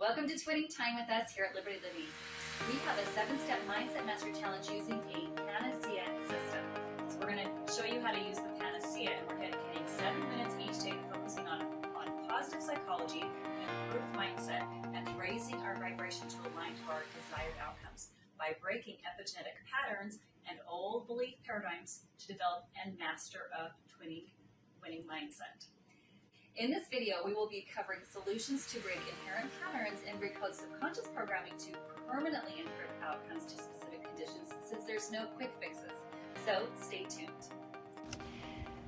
Welcome to Twinning Time with us here at Liberty Living. We have a 7-step mindset mastery challenge using a P.A.N.A.C.E.A system. So we're going to show you how to use the P.A.N.A.C.E.A, and we're dedicating 7 minutes each day to focusing on positive psychology, an improved mindset, and raising our vibration to align to our desired outcomes by breaking epigenetic patterns and old belief paradigms to develop and master a winning mindset. In this video, we will be covering solutions to break inherent patterns and recode subconscious programming to permanently improve outcomes to specific conditions, since there's no quick fixes. So stay tuned.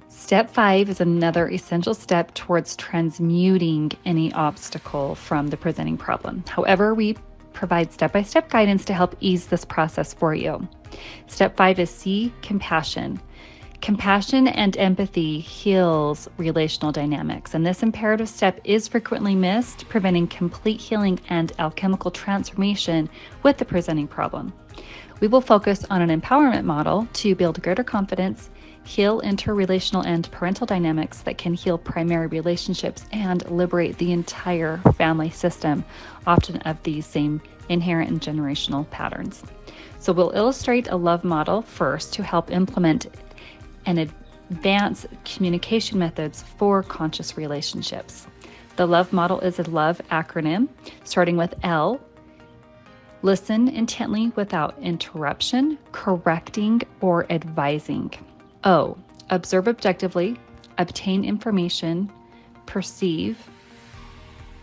Step 5 is another essential step towards transmuting any obstacle from the presenting problem. However, we provide step-by-step guidance to help ease this process for you. Step 5 is C, compassion. Compassion and empathy heals relational dynamics, and this imperative step is frequently missed, preventing complete healing and alchemical transformation with the presenting problem. We will focus on an empowerment model to build greater confidence, heal interrelational and parental dynamics that can heal primary relationships and liberate the entire family system, often of these same inherent and generational patterns. So we'll illustrate a love model first to help implement and advance communication methods for conscious relationships. The love model is a love acronym starting with L. Listen intently without interruption, correcting, or advising. O. Observe objectively, obtain information, perceive,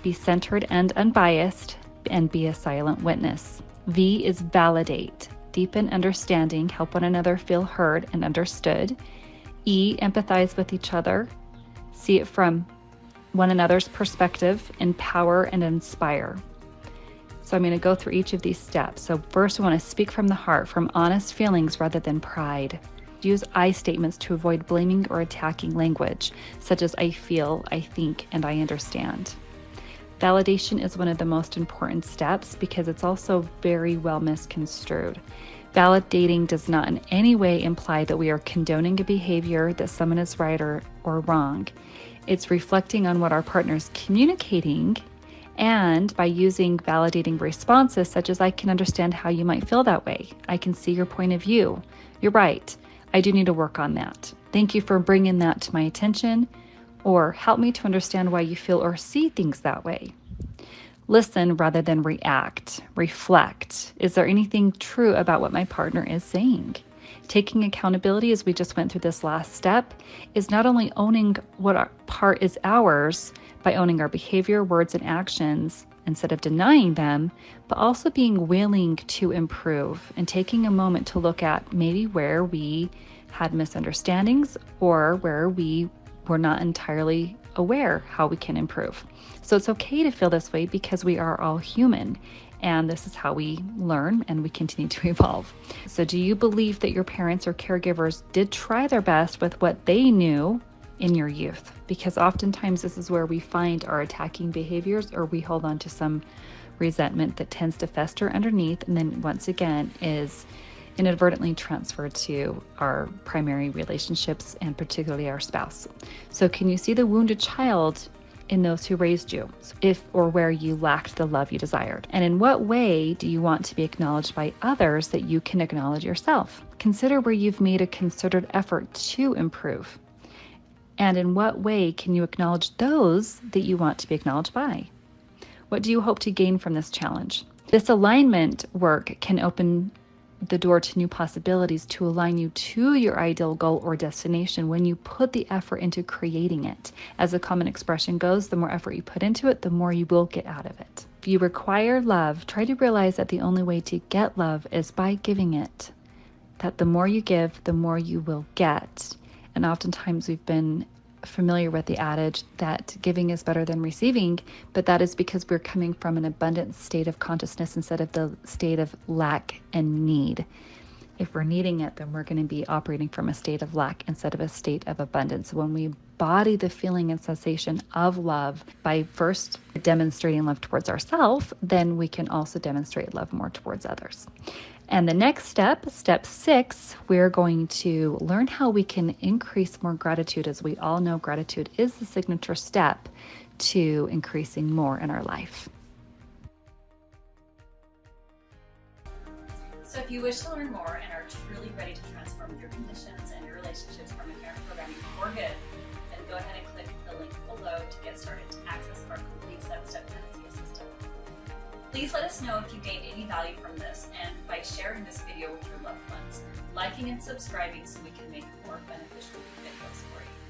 be centered and unbiased, and be a silent witness. V is validate. Deepen understanding, help one another feel heard and understood. E, empathize with each other, see it from one another's perspective, empower and inspire. So I'm going to go through each of these steps. So first, we want to speak from the heart, from honest feelings rather than pride. Use I statements to avoid blaming or attacking language, such as I feel, I think, and I understand. Validation is one of the most important steps because it's also very well misconstrued. Validating does not in any way imply that we are condoning a behavior, that someone is right or wrong. It's reflecting on what our partner is communicating, and by using validating responses such as I can understand how you might feel that way. I can see your point of view. You're right. I do need to work on that. Thank you for bringing that to my attention, or help me to understand why you feel or see things that way. Listen rather than react. Reflect. Is there anything true about what my partner is saying? Taking accountability, as we just went through this last step, is not only owning what our part is ours by owning our behavior, words, and actions instead of denying them, but also being willing to improve and taking a moment to look at maybe where we had misunderstandings or where we were not entirely aware how we can improve. So it's okay to feel this way because we are all human, and this is how we learn and we continue to evolve. So do you believe that your parents or caregivers did try their best with what they knew in your youth? Because oftentimes this is where we find our attacking behaviors, or we hold on to some resentment that tends to fester underneath and then once again is inadvertently transferred to our primary relationships and particularly our spouse. So can you see the wounded child in those who raised you, if or where you lacked the love you desired? And in what way do you want to be acknowledged by others that you can acknowledge yourself? Consider where you've made a concerted effort to improve. And in what way can you acknowledge those that you want to be acknowledged by? What do you hope to gain from this challenge? This alignment work can open the door to new possibilities to align you to your ideal goal or destination when you put the effort into creating it. As a common expression goes, the more effort you put into it, the more you will get out of it. If you require love, try to realize that the only way to get love is by giving it. That the more you give, the more you will get. And oftentimes we've been familiar with the adage that giving is better than receiving, but that is because we're coming from an abundant state of consciousness instead of the state of lack and need. If we're needing it, then we're going to be operating from a state of lack instead of a state of abundance. When we embody the feeling and sensation of love by first demonstrating love towards ourselves, then we can also demonstrate love more towards others. And the next step, step 6, we're going to learn how we can increase more gratitude. As we all know, gratitude is the signature step to increasing more in our life. So if you wish to learn more and are truly ready to transform your conditions and your relationships from inherent programming for good, then go ahead and click the link below to get started to access our complete 7-step P.A.N.A.C.E.A system. Please let us know if you gained any value from this, and by sharing this video with your loved ones, liking and subscribing so we can make more beneficial videos for you.